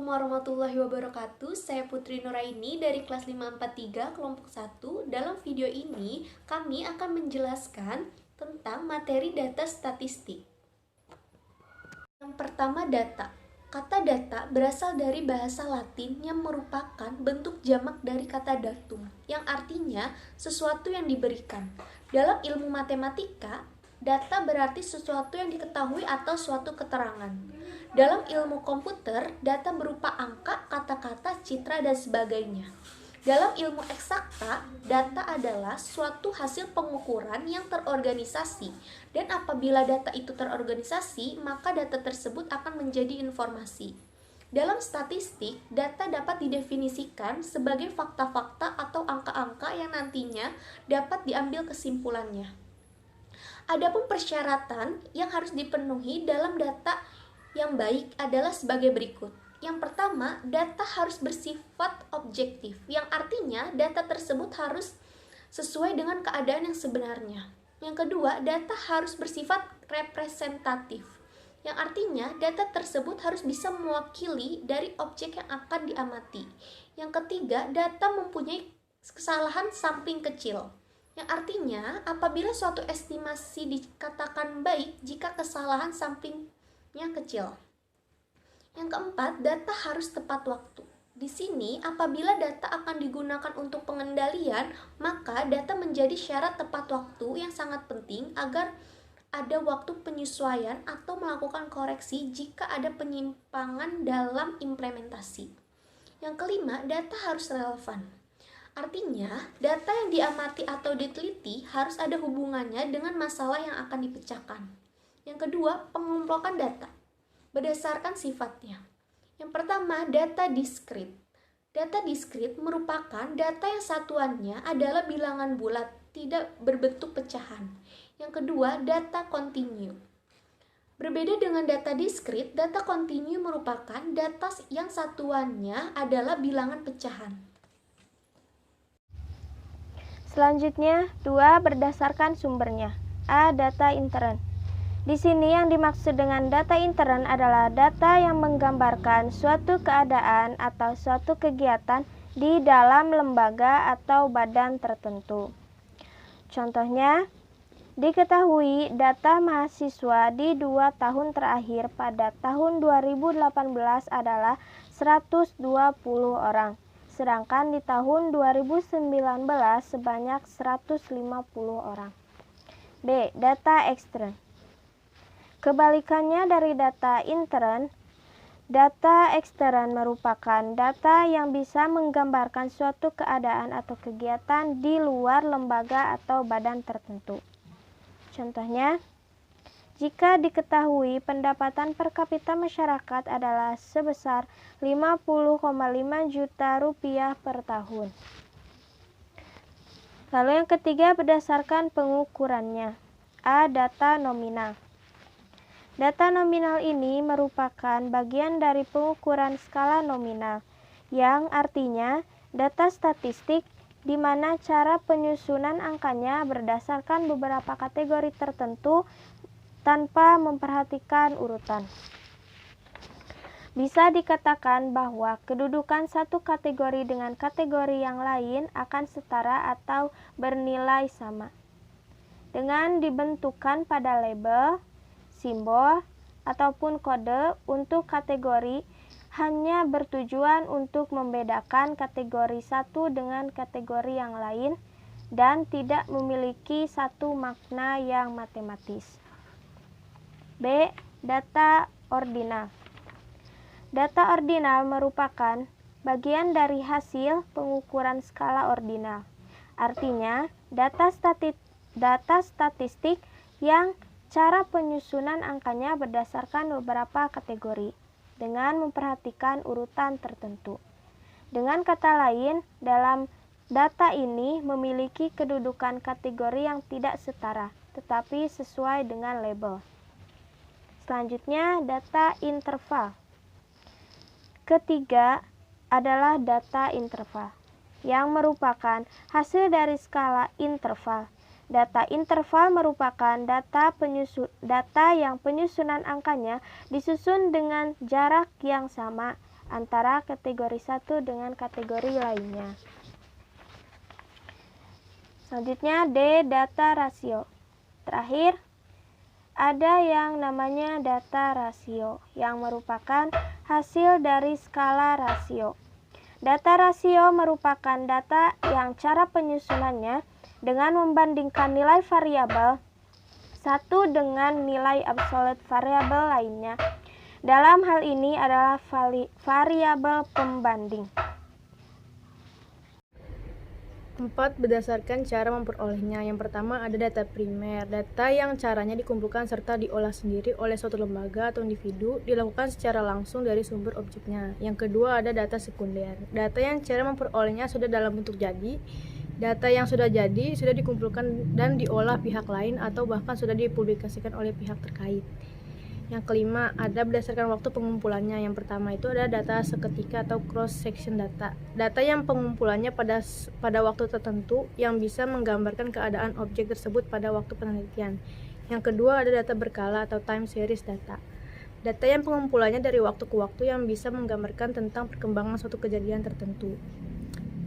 Assalamualaikum warahmatullahi wabarakatuh. Saya Putri Nuraini dari kelas 543 kelompok 1. Dalam video ini kami akan menjelaskan tentang materi data statistik. Yang pertama, data. Kata data berasal dari bahasa Latin yang merupakan bentuk jamak dari kata datum, yang artinya sesuatu yang diberikan. Dalam ilmu matematika, data berarti sesuatu yang diketahui atau suatu keterangan. Dalam ilmu komputer, data berupa angka, kata-kata, citra, dan sebagainya. Dalam ilmu eksakta, data adalah suatu hasil pengukuran yang terorganisasi, dan apabila data itu terorganisasi, maka data tersebut akan menjadi informasi. Dalam statistik, data dapat didefinisikan sebagai fakta-fakta atau angka-angka yang nantinya dapat diambil kesimpulannya. Adapun persyaratan yang harus dipenuhi dalam data yang baik adalah sebagai berikut. Yang pertama, data harus bersifat objektif, yang artinya data tersebut harus sesuai dengan keadaan yang sebenarnya. Yang kedua, data harus bersifat representatif, yang artinya data tersebut harus bisa mewakili dari objek yang akan diamati. Yang ketiga, data mempunyai kesalahan sampling kecil, yang artinya apabila suatu estimasi dikatakan baik jika kesalahan samplingnya kecil. Yang keempat, data harus tepat waktu. Di sini, apabila data akan digunakan untuk pengendalian, maka data menjadi syarat tepat waktu yang sangat penting agar ada waktu penyesuaian atau melakukan koreksi jika ada penyimpangan dalam implementasi. Yang kelima, data harus relevan. Artinya, data yang diamati atau diteliti harus ada hubungannya dengan masalah yang akan dipecahkan. Yang kedua, pengumpulan data berdasarkan sifatnya. Yang pertama, data diskrit. Data diskrit merupakan data yang satuannya adalah bilangan bulat, tidak berbentuk pecahan. Yang kedua, data kontinu. Berbeda dengan data diskrit, data kontinu merupakan data yang satuannya adalah bilangan pecahan. Selanjutnya, 2. Berdasarkan sumbernya. A. Data intern. Di sini yang dimaksud dengan data intern adalah data yang menggambarkan suatu keadaan atau suatu kegiatan di dalam lembaga atau badan tertentu. Contohnya, diketahui data mahasiswa di 2 tahun terakhir pada tahun 2018 adalah 120 orang, sedangkan di tahun 2019 sebanyak 150 orang. B. Data ekstern. Kebalikannya dari data intern, data ekstern merupakan data yang bisa menggambarkan suatu keadaan atau kegiatan di luar lembaga atau badan tertentu. Contohnya, jika diketahui pendapatan per kapita masyarakat adalah sebesar 50,5 juta rupiah per tahun. Lalu yang ketiga, berdasarkan pengukurannya. A. Data nominal. Data nominal ini merupakan bagian dari pengukuran skala nominal, yang artinya data statistik di mana cara penyusunan angkanya berdasarkan beberapa kategori tertentu tanpa memperhatikan urutan. Bisa dikatakan bahwa kedudukan satu kategori dengan kategori yang lain akan setara atau bernilai sama. Dengan dibentukkan pada label, simbol, ataupun kode untuk kategori hanya bertujuan untuk membedakan kategori satu dengan kategori yang lain dan tidak memiliki satu makna yang matematis. B. Data ordinal. Data ordinal merupakan bagian dari hasil pengukuran skala ordinal. Artinya, data statistik yang cara penyusunan angkanya berdasarkan beberapa kategori dengan memperhatikan urutan tertentu. Dengan kata lain, dalam data ini memiliki kedudukan kategori yang tidak setara, tetapi sesuai dengan label. Selanjutnya, data interval. Ketiga adalah data interval, yang merupakan hasil dari skala interval. Data interval merupakan data yang penyusunan angkanya disusun dengan jarak yang sama antara kategori satu dengan kategori lainnya. Selanjutnya D. Data rasio. Terakhir, ada yang namanya data rasio yang merupakan hasil dari skala rasio. Data rasio merupakan data yang cara penyusunannya dengan membandingkan nilai variabel satu dengan nilai absolut variabel lainnya. Dalam hal ini adalah variabel pembanding. 4. Berdasarkan cara memperolehnya. Yang pertama ada data primer, data yang caranya dikumpulkan serta diolah sendiri oleh suatu lembaga atau individu, dilakukan secara langsung dari sumber objeknya. Yang kedua ada data sekunder, data yang cara memperolehnya sudah dalam bentuk jadi, data yang sudah jadi sudah dikumpulkan dan diolah pihak lain atau bahkan sudah dipublikasikan oleh pihak terkait. Yang kelima, ada berdasarkan waktu pengumpulannya. Yang pertama itu ada data seketika atau cross section data. Data yang pengumpulannya pada waktu tertentu yang bisa menggambarkan keadaan objek tersebut pada waktu penelitian. Yang kedua, ada data berkala atau time series data. Data yang pengumpulannya dari waktu ke waktu yang bisa menggambarkan tentang perkembangan suatu kejadian tertentu.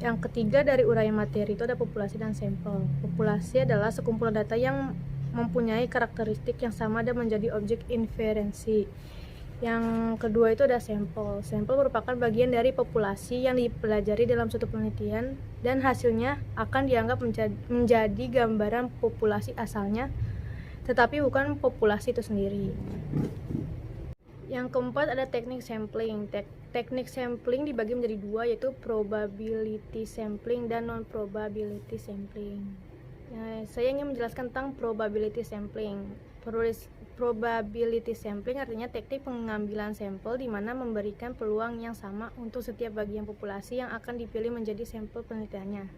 Yang ketiga, dari uraian materi itu ada populasi dan sampel. Populasi adalah sekumpulan data yang mempunyai karakteristik yang sama dan menjadi objek inferensi. Yang kedua itu ada sampel. Sampel merupakan bagian dari populasi yang dipelajari dalam suatu penelitian dan hasilnya akan dianggap menjadi gambaran populasi asalnya, tetapi bukan populasi itu sendiri. Yang keempat ada teknik sampling. Teknik sampling dibagi menjadi dua, yaitu probability sampling dan non-probability sampling. Saya ingin menjelaskan tentang probability sampling. Probability sampling artinya teknik pengambilan sampel di mana memberikan peluang yang sama untuk setiap bagian populasi yang akan dipilih menjadi sampel penelitiannya.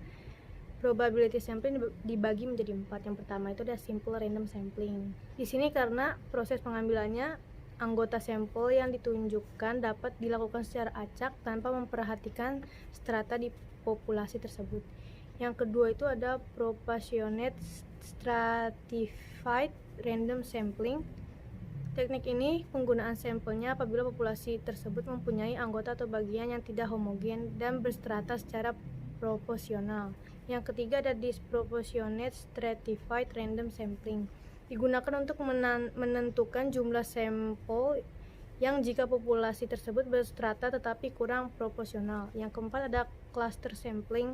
Probability sampling dibagi menjadi 4. Yang pertama itu ada simple random sampling. Di sini karena proses pengambilannya anggota sampel yang ditunjukkan dapat dilakukan secara acak tanpa memperhatikan strata di populasi tersebut. Yang kedua itu ada proportionate stratified random sampling. Teknik ini penggunaan sampelnya apabila populasi tersebut mempunyai anggota atau bagian yang tidak homogen dan berstrata secara proporsional. Yang ketiga ada disproportionate stratified random sampling. Digunakan untuk menentukan jumlah sampel yang jika populasi tersebut berstrata tetapi kurang proporsional. Yang keempat ada cluster sampling.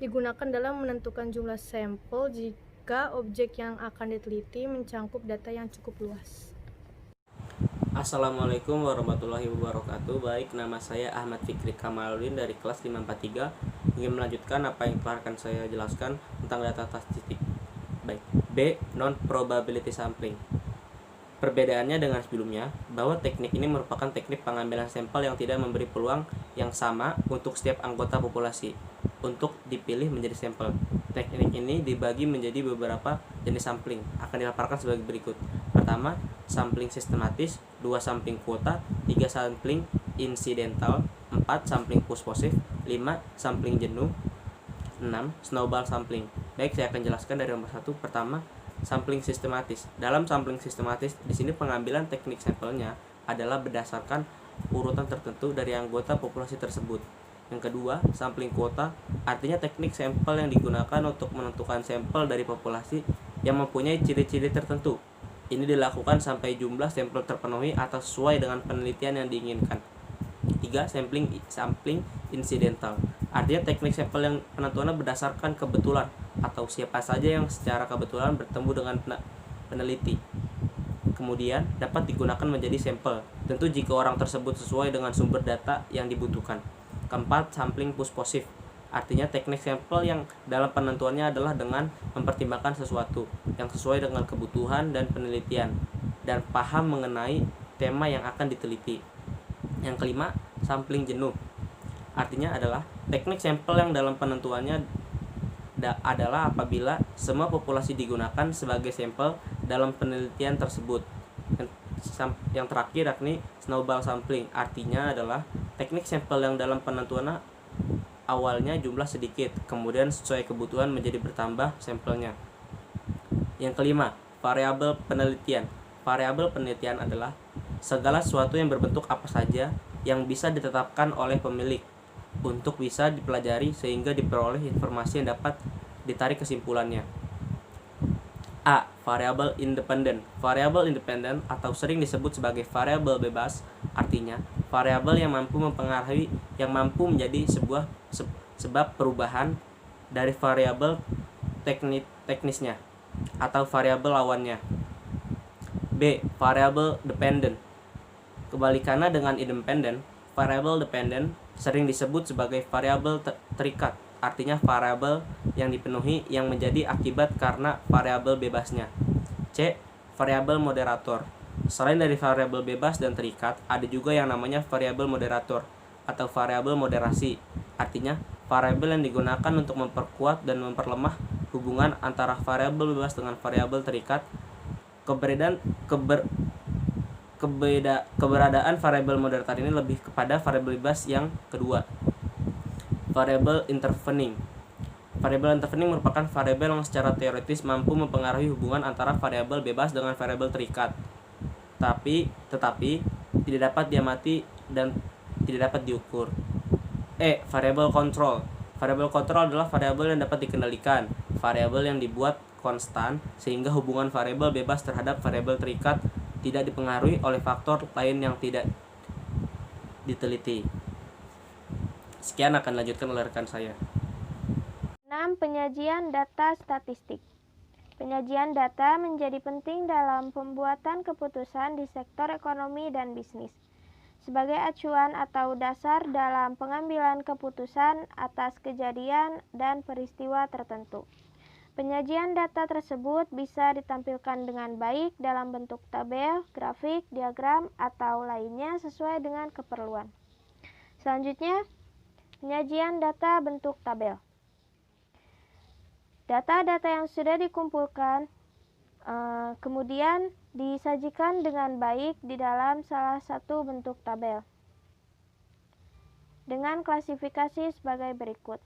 Digunakan dalam menentukan jumlah sampel jika objek yang akan diteliti mencangkup data yang cukup luas. Assalamualaikum warahmatullahi wabarakatuh. Baik, nama saya Ahmad Fikri Kamaludin dari kelas 543. Ingin melanjutkan apa yang telah akan saya jelaskan tentang data statistik. Baik, B. Non-probability sampling. Perbedaannya dengan sebelumnya, bahwa teknik ini merupakan teknik pengambilan sampel yang tidak memberi peluang yang sama untuk setiap anggota populasi untuk dipilih menjadi sampel. Teknik ini dibagi menjadi beberapa jenis sampling, akan dipaparkan sebagai berikut. Pertama, sampling sistematis, 2 sampling kuota, 3 sampling insidental, 4 sampling push-positif, 5 sampling jenuh, 6 snowball sampling. Baik, saya akan jelaskan dari nomor 1. Pertama, sampling sistematis. Dalam sampling sistematis, di sini pengambilan teknik sampelnya adalah berdasarkan urutan tertentu dari anggota populasi tersebut. Yang kedua, sampling kuota, artinya teknik sampel yang digunakan untuk menentukan sampel dari populasi yang mempunyai ciri-ciri tertentu. Ini dilakukan sampai jumlah sampel terpenuhi atau sesuai dengan penelitian yang diinginkan. 3. Sampling incidental, artinya teknik sampel yang penentuannya berdasarkan kebetulan atau siapa saja yang secara kebetulan bertemu dengan peneliti. Kemudian dapat digunakan menjadi sampel, tentu jika orang tersebut sesuai dengan sumber data yang dibutuhkan. Keempat, sampling push-positif, artinya teknik sampel yang dalam penentuannya adalah dengan mempertimbangkan sesuatu yang sesuai dengan kebutuhan dan penelitian dan paham mengenai tema yang akan diteliti. Yang kelima, sampling jenuh, artinya adalah teknik sampel yang dalam penentuannya adalah apabila semua populasi digunakan sebagai sampel dalam penelitian tersebut. Yang terakhir yakni snowball sampling, artinya adalah teknik sampel yang dalam penentuannya awalnya jumlah sedikit, kemudian sesuai kebutuhan menjadi bertambah sampelnya. Yang kelima, variabel penelitian. Variabel penelitian adalah segala sesuatu yang berbentuk apa saja yang bisa ditetapkan oleh pemilik untuk bisa dipelajari sehingga diperoleh informasi yang dapat ditarik kesimpulannya. A. Variabel independen. Variabel independen atau sering disebut sebagai variabel bebas, artinya variabel yang mampu mempengaruhi, yang mampu menjadi sebuah sebab perubahan dari variabel teknisnya atau variabel lawannya. B. Variabel dependen. Kebalikannya dengan independen, variabel dependen sering disebut sebagai variabel terikat, artinya variabel yang dipenuhi yang menjadi akibat karena variabel bebasnya. C. Variabel moderator. Selain dari variabel bebas dan terikat, ada juga yang namanya variabel moderator atau variabel moderasi. Artinya, variabel yang digunakan untuk memperkuat dan memperlemah hubungan antara variabel bebas dengan variabel terikat. Keberadaan variabel moderator ini lebih kepada variabel bebas yang kedua. Variabel intervening. Variabel intervening merupakan variabel yang secara teoritis mampu mempengaruhi hubungan antara variabel bebas dengan variabel terikat, tetapi tidak dapat diamati dan tidak dapat diukur. E. Variabel control. Variabel control adalah variabel yang dapat dikendalikan, variabel yang dibuat konstan sehingga hubungan variabel bebas terhadap variabel terikat tidak dipengaruhi oleh faktor lain yang tidak diteliti. Sekian akan dilanjutkan oleh rekan saya. 6. Penyajian data statistik. Penyajian data menjadi penting dalam pembuatan keputusan di sektor ekonomi dan bisnis, sebagai acuan atau dasar dalam pengambilan keputusan atas kejadian dan peristiwa tertentu. Penyajian data tersebut bisa ditampilkan dengan baik dalam bentuk tabel, grafik, diagram, atau lainnya sesuai dengan keperluan. Selanjutnya, penyajian data bentuk tabel. Data-data yang sudah dikumpulkan kemudian disajikan dengan baik di dalam salah satu bentuk tabel dengan klasifikasi sebagai berikut.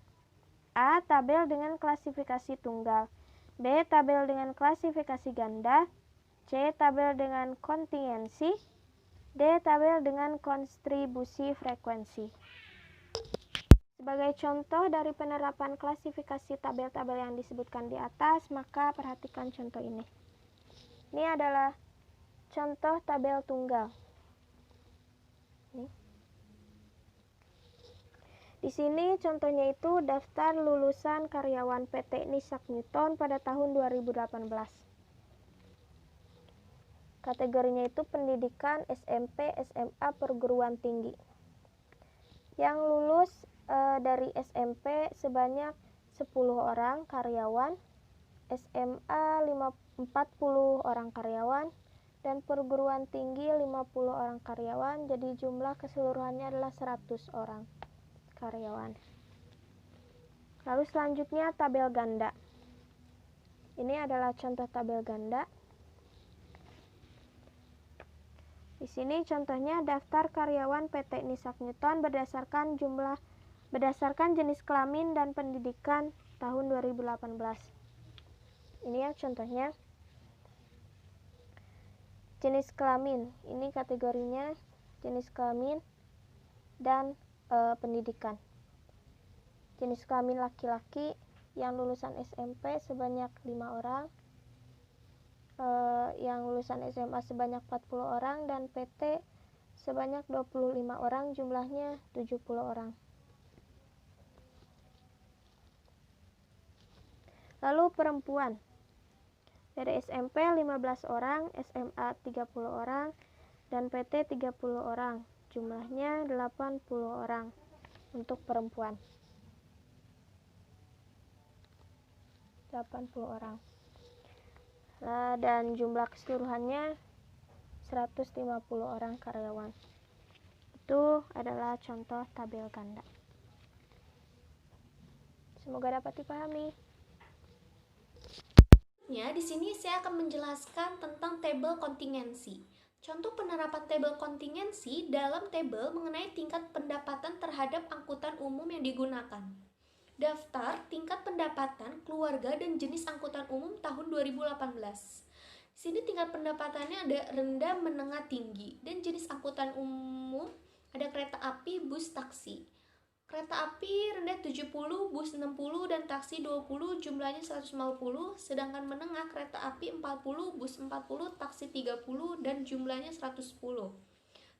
A. Tabel dengan klasifikasi tunggal. B. Tabel dengan klasifikasi ganda. C. Tabel dengan kontingensi. D. Tabel dengan konstribusi frekuensi. Sebagai contoh dari penerapan klasifikasi tabel-tabel yang disebutkan di atas, maka perhatikan contoh ini. Ini adalah contoh tabel tunggal. Di sini contohnya itu daftar lulusan karyawan PT Nissan Newton pada tahun 2018. Kategorinya itu pendidikan SMP, SMA, perguruan tinggi. Yang lulus dari SMP sebanyak 10 orang karyawan, SMA 40 orang karyawan, dan perguruan tinggi 50 orang karyawan. Jadi jumlah keseluruhannya adalah 100 orang karyawan. Lalu selanjutnya tabel ganda. Ini adalah contoh tabel ganda. Di sini contohnya daftar karyawan PT Nissan Newton berdasarkan jenis kelamin dan pendidikan tahun 2018. Ini ya contohnya. Jenis kelamin, ini kategorinya jenis kelamin dan pendidikan. Jenis kelamin laki-laki yang lulusan SMP sebanyak 5 orang, yang lulusan SMA sebanyak 40 orang, dan PT sebanyak 25 orang, jumlahnya 70 orang. Lalu perempuan, dari SMP 15 orang, SMA 30 orang, dan PT 30 orang, jumlahnya 80 orang untuk perempuan. 80 orang. Dan jumlah keseluruhannya 150 orang karyawan. Itu adalah contoh tabel ganda. Semoga dapat dipahami. Di sini saya akan menjelaskan tentang tabel kontingensi. Contoh penerapan tabel kontingensi dalam tabel mengenai tingkat pendapatan terhadap angkutan umum yang digunakan. Daftar tingkat pendapatan keluarga dan jenis angkutan umum tahun 2018. Di sini tingkat pendapatannya ada rendah, menengah, tinggi, dan jenis angkutan umum Ada kereta api, bus, taksi. Kereta api rendah 70, bus 60, dan taksi 20, jumlahnya 150, sedangkan menengah kereta api 40, bus 40, taksi 30, dan jumlahnya 110.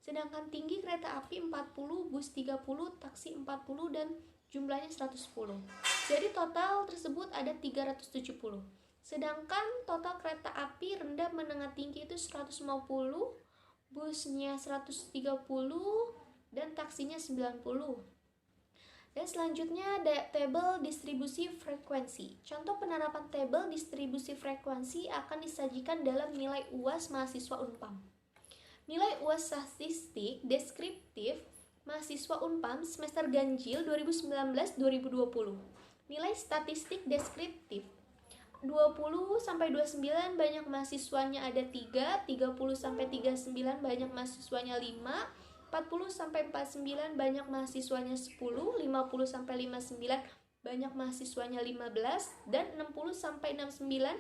Sedangkan tinggi kereta api 40, bus 30, taksi 40, dan jumlahnya 110. Jadi total tersebut ada 370. Sedangkan total kereta api rendah menengah tinggi itu 150, busnya 130, dan taksinya 90. Dan selanjutnya ada tabel distribusi frekuensi. Contoh penerapan tabel distribusi frekuensi akan disajikan dalam nilai UAS mahasiswa Unpam. Nilai UAS statistik deskriptif mahasiswa Unpam semester ganjil 2019-2020. Nilai statistik deskriptif 20-29 banyak mahasiswanya ada 3, 30-39 banyak mahasiswanya 5, 40-49 banyak mahasiswanya 10, 50-59 banyak mahasiswanya 15, dan 60-69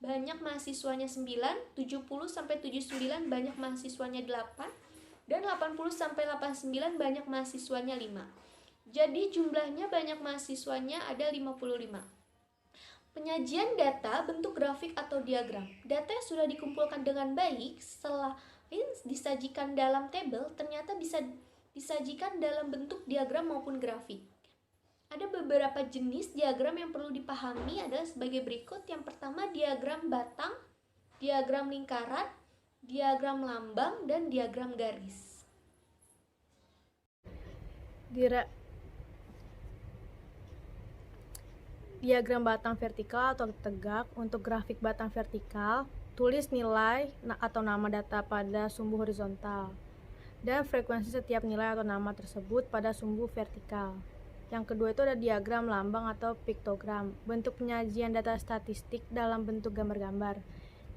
banyak mahasiswanya 9, 70-79 banyak mahasiswanya 8, dan 80-89 banyak mahasiswanya 5. Jadi jumlahnya banyak mahasiswanya ada 55. Penyajian data bentuk grafik atau diagram. Data yang sudah dikumpulkan dengan baik setelah disajikan dalam tabel ternyata bisa disajikan dalam bentuk diagram maupun grafik. Ada beberapa jenis diagram yang perlu dipahami adalah sebagai berikut. Yang pertama diagram batang, diagram lingkaran, diagram lambang, dan diagram garis. Diagram batang vertikal atau tegak. Untuk grafik batang vertikal, tulis nilai atau nama data pada sumbu horizontal dan frekuensi setiap nilai atau nama tersebut pada sumbu vertikal. Yang kedua itu ada diagram lambang atau piktogram, bentuk penyajian data statistik dalam bentuk gambar-gambar.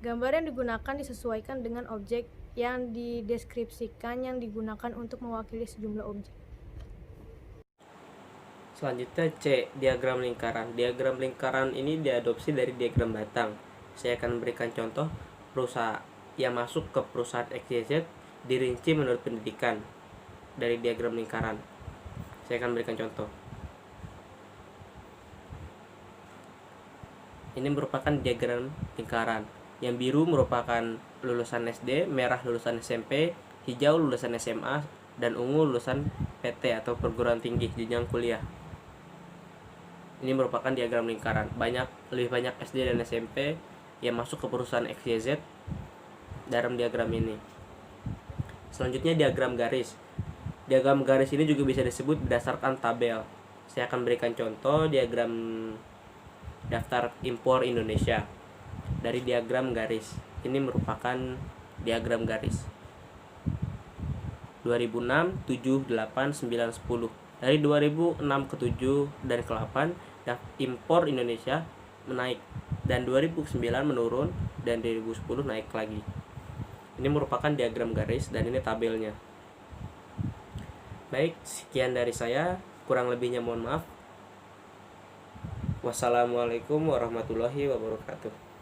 Gambar yang digunakan disesuaikan dengan objek yang dideskripsikan yang digunakan untuk mewakili sejumlah objek. Selanjutnya C, diagram lingkaran. Diagram lingkaran ini diadopsi dari diagram batang. Saya akan memberikan contoh perusahaan yang masuk ke perusahaan XYZ dirinci menurut pendidikan dari diagram lingkaran. Saya akan berikan contoh. Ini merupakan diagram lingkaran. Yang biru merupakan lulusan SD, merah lulusan SMP, hijau lulusan SMA, dan ungu lulusan PT atau perguruan tinggi jenjang kuliah. Ini merupakan diagram lingkaran. Lebih banyak SD dan SMP yang masuk ke perusahaan XYZ dalam diagram ini. Selanjutnya diagram garis. Diagram garis ini juga bisa disebut berdasarkan tabel. Saya akan berikan contoh diagram daftar impor Indonesia dari diagram garis. Ini merupakan diagram garis. 2006, 7, 8, 9, 10. Dari 2006 ke 7 dan ke 8, impor Indonesia menaik, dan 2009 menurun, dan 2010 naik lagi. Ini merupakan diagram garis dan ini tabelnya. Baik, sekian dari saya, kurang lebihnya mohon maaf. Wassalamualaikum warahmatullahi wabarakatuh.